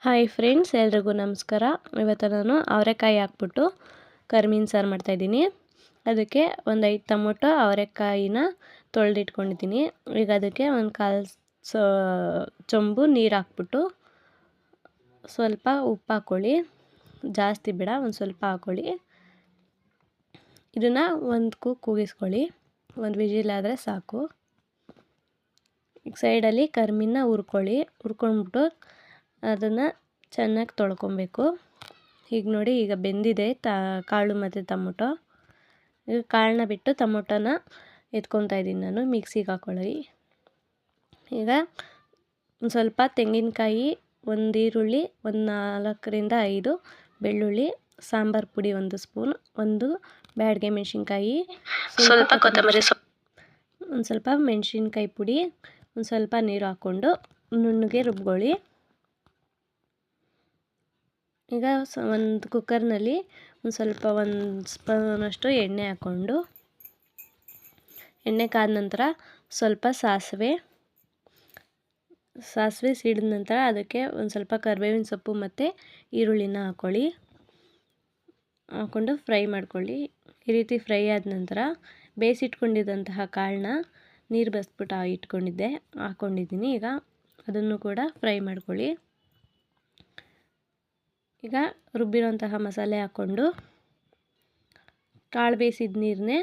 Hi friends, ಎಲ್ರಿಗೂ ನಮಸ್ಕಾರ. ಇವತ್ತು ನಾನು ಅವರೆಕಾಯಿ ಹಾಕ್ಬಿಟ್ಟು ಕರಿಮೀನು ಸಾರು ಮಾಡ್ತಾಯಿದ್ದೀನಿ. ಅದಕ್ಕೆ ಒಂದು 5 ಟೊಮೊಟೊ ಅವರೆಕಾಯಿನ ತೊಳೆದಿಟ್ಕೊಂಡಿದ್ದೀನಿ. ಈಗ ಅದಕ್ಕೆ ಒಂದು ಕಾಲು ಚೊಂಬು ನೀರು ಹಾಕ್ಬಿಟ್ಟು ಸ್ವಲ್ಪ ಉಪ್ಪು ಹಾಕ್ಕೊಳ್ಳಿ. ಜಾಸ್ತಿ ಬೇಡ, ಒಂದು ಸ್ವಲ್ಪ ಹಾಕ್ಕೊಳ್ಳಿ. ಇದನ್ನು ಒಂದು ಕೂಗಿಸ್ಕೊಳ್ಳಿ. ಒಂದು ವಿಜಿಲ್ ಆದರೆ ಸಾಕು. ಈಗ ಸೈಡಲ್ಲಿ ಕರಿಮೀನ ಹುರ್ಕೊಂಡ್ಬಿಟ್ಟು ಅದನ್ನು ಚೆನ್ನಾಗಿ ತೊಳ್ಕೊಬೇಕು. ಈಗ ನೋಡಿ, ಈಗ ಬೆಂದಿದೆ ಕಾಳು ಮತ್ತು ಟೊಮೊಟೊ. ಈಗ ಕಾಳನ್ನ ಬಿಟ್ಟು ಟೊಮೊಟೊನ ಎತ್ಕೊತಾ ಇದ್ದೀನಿ ನಾನು. ಮಿಕ್ಸಿಗೆ ಹಾಕ್ಕೊಳ್ಳಿ. ಈಗ ಒಂದು ಸ್ವಲ್ಪ ತೆಂಗಿನಕಾಯಿ, ಒಂದು ಈರುಳ್ಳಿ, ಒಂದು 4ರಿಂದ 5 ಬೆಳ್ಳುಳ್ಳಿ, ಸಾಂಬಾರು ಪುಡಿ 1 ಸ್ಪೂನ್, ಒಂದು ಬ್ಯಾಡಗೆ ಮೆಣಸಿನ್ಕಾಯಿ, ಸ್ವಲ್ಪ ಕೊತ್ತಂಬರಿ ಸೊಪ್ಪು, ಒಂದು ಸ್ವಲ್ಪ ಮೆಣಸಿನ್ಕಾಯಿ ಪುಡಿ, ಒಂದು ಸ್ವಲ್ಪ ನೀರು ಹಾಕ್ಕೊಂಡು ನುಣ್ಣಗೆ ರುಬ್ಕೊಳ್ಳಿ. ಈಗ ಒಂದು ಕುಕ್ಕರ್ನಲ್ಲಿ ಒಂದು ಸ್ಪೂನಷ್ಟು ಎಣ್ಣೆ ಹಾಕ್ಕೊಂಡು, ಎಣ್ಣೆ ಕಾದ ನಂತರ ಸ್ವಲ್ಪ ಸಾಸಿವೆ ಸಿಡಿದ ನಂತರ ಅದಕ್ಕೆ ಒಂದು ಸ್ವಲ್ಪ ಕರಿಬೇವಿನ ಸೊಪ್ಪು ಮತ್ತು ಈರುಳ್ಳಿನ ಹಾಕ್ಕೊಂಡು ಫ್ರೈ ಮಾಡ್ಕೊಳ್ಳಿ. ಈ ರೀತಿ ಫ್ರೈ ಆದ ನಂತರ ಬೇಯಿಸಿಟ್ಕೊಂಡಿದ್ದಂತಹ ಕಾಳನ್ನ ನೀರು ಬಸ್ಬಿಟ್ಟು ಹಾಕ್ಕೊಂಡಿದ್ದೀನಿ. ಈಗ ಅದನ್ನು ಕೂಡ ಫ್ರೈ ಮಾಡ್ಕೊಳ್ಳಿ. ಈಗ ರುಬ್ಬಿರೋಂತಹ ಮಸಾಲೆ ಹಾಕ್ಕೊಂಡು, ಕಾಳು ಬೇಯಿಸಿದ ನೀರನ್ನೇ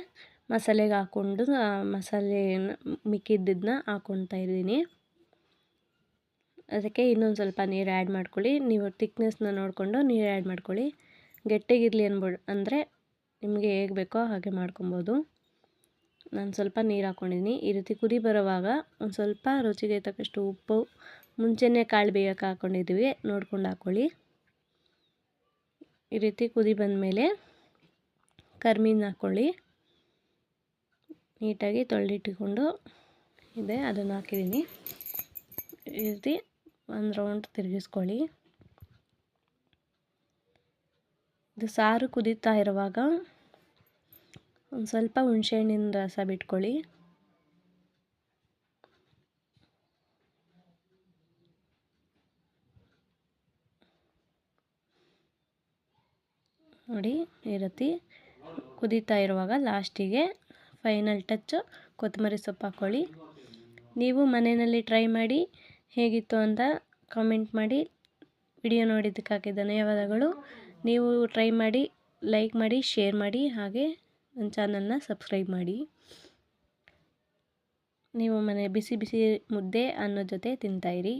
ಮಸಾಲೆಗೆ ಹಾಕ್ಕೊಂಡು ಮಸಾಲೆ ಮಿಕ್ಕಿದ್ದನ್ನ ಹಾಕ್ಕೊತಾ ಇದ್ದೀನಿ. ಅದಕ್ಕೆ ಇನ್ನೊಂದು ಸ್ವಲ್ಪ ನೀರು ಆ್ಯಡ್ ಮಾಡ್ಕೊಳ್ಳಿ. ನೀವು ತಿಕ್ನೆಸ್ನ ನೋಡಿಕೊಂಡು ನೀರು ಆ್ಯಡ್ ಮಾಡ್ಕೊಳ್ಳಿ. ಗಟ್ಟಿಗಿರಲಿ ಅಂದರೆ ನಿಮಗೆ ಹೇಗೆ ಬೇಕೋ ಹಾಗೆ ಮಾಡ್ಕೊಬೋದು. ನಾನು ಸ್ವಲ್ಪ ನೀರು ಹಾಕ್ಕೊಂಡಿದ್ದೀನಿ. ಈ ರೀತಿ ಕುದಿ ಬರೋವಾಗ ಒಂದು ಸ್ವಲ್ಪ ರುಚಿಗೆ ತಕ್ಕಷ್ಟು ಉಪ್ಪು, ಮುಂಚೆನೇ ಕಾಳು ಬೇಯೋಕೆ ಹಾಕ್ಕೊಂಡಿದ್ದೀವಿ, ನೋಡ್ಕೊಂಡು ಹಾಕ್ಕೊಳ್ಳಿ. ಈ ರೀತಿ ಕುದಿ ಬಂದಮೇಲೆ ಕರಿಮೀನು ಹಾಕ್ಕೊಳ್ಳಿ. ನೀಟಾಗಿ ತೊಳೆದಿಟ್ಟುಕೊಂಡು ಅದನ್ನು ಹಾಕಿದ್ದೀನಿ. ಈ ರೀತಿ ಒಂದು ರೌಂಡ್ ತಿರುಗಿಸ್ಕೊಳ್ಳಿ. ಇದು ಸಾರು ಕುದೀತಾ ಇರುವಾಗ ಒಂದು ಸ್ವಲ್ಪ ಹುಣಸೆಹಣ್ಣಿನ ರಸ ಬಿಟ್ಕೊಳ್ಳಿ. ನೋಡಿ, ಈ ರೀತಿ ಕುದೀತಾ ಇರುವಾಗ ಲಾಸ್ಟಿಗೆ ಫೈನಲ್ ಟಚ್ಚು ಕೊತ್ತಂಬರಿ ಸೊಪ್ಪು ಹಾಕ್ಕೊಳ್ಳಿ. ನೀವು ಮನೆಯಲ್ಲಿ ಟ್ರೈ ಮಾಡಿ ಹೇಗಿತ್ತು ಅಂತ ಕಾಮೆಂಟ್ ಮಾಡಿ. ವಿಡಿಯೋ ನೋಡಿದ್ದಕ್ಕಾಗಿ ಧನ್ಯವಾದಗಳು. ನೀವು ಟ್ರೈ ಮಾಡಿ, ಲೈಕ್ ಮಾಡಿ, ಶೇರ್ ಮಾಡಿ, ಹಾಗೆ ನನ್ನ ಚಾನಲ್ನ ಸಬ್ಸ್ಕ್ರೈಬ್ ಮಾಡಿ. ನೀವು ಬಿಸಿ ಬಿಸಿ ಮುದ್ದೆ ಅನ್ನೋ ಜೊತೆ ತಿಂತಾಯಿರಿ.